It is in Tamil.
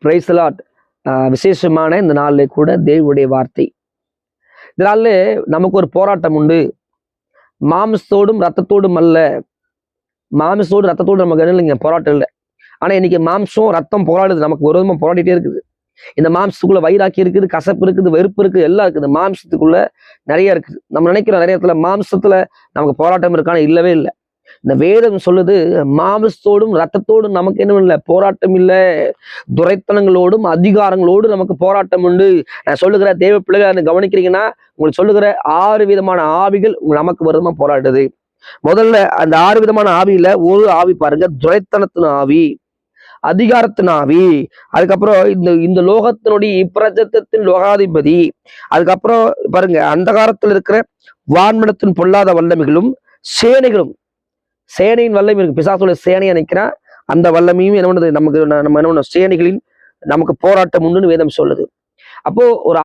Praise the Lord. விசேஷமான இந்த நாளிலே கூட தேவனுடைய வார்த்தை. இதனால நமக்கு ஒரு போராட்டம் உண்டு. மாம்சத்தோடும் ரத்தத்தோடும் அல்ல. மாம்சத்தோடு ரத்தத்தோடு நமக்கு என்ன இல்லைங்க, போராட்டம் இல்லை. ஆனா இன்னைக்கு மாம்சம் ரத்தம் போராடுது, நமக்கு விரோதமா போராடிட்டே இருக்குது. இந்த மாம்சத்துக்குள்ள வைராக்கி இருக்குது, கசப்பு இருக்குது, வெறுப்பு இருக்குது, எல்லாம் இருக்குது. மாம்சத்துக்குள்ள நிறைய இருக்குது. நம்ம நினைக்கிறோம் நிறைய இடத்துல மாம்சத்துல நமக்கு போராட்டம் இருக்கான, இல்லவே இல்லை. இந்த வேதம் சொல்லுது மாம்சத்தோடும் ரத்தத்தோடும் நமக்கு என்ன இல்லை, போராட்டம் இல்லை. துரைத்தனங்களோடும் அதிகாரங்களோடு நமக்கு போராட்டம் உண்டு. நான் சொல்லுகிற தேவ பிள்ளைகளை கவனிக்கிறீங்கன்னா உங்களுக்கு சொல்லுகிற 6 விதமான ஆவிகள் நமக்கு விரோதமா போராடுது. முதல்ல அந்த 6 விதமான ஆவியில ஒரு ஆவி பாருங்க, துரைத்தனத்தின் ஆவி, அதிகாரத்தின் ஆவி, அதுக்கப்புறம் இந்த லோகத்தினுடைய இப்பிரஜத்தின் லோகாதிபதி, அதுக்கப்புறம் பாருங்க அந்தகாரத்தில் இருக்கிற வான்மனத்தின் பொல்லாத வல்லமைகளும் சேனைகளும். சேனையின் வல்லமை இருக்கு, பிசாசுடைய சேனையை நினைக்கிறான். அந்த வல்லமையும் என்ன பண்ணுது, நமக்கு நம்ம என்ன பண்ண சேனைகளின் நமக்கு போராட்டம் உண்டுன்னு வேதம் சொல்லுது. அப்போ ஒரு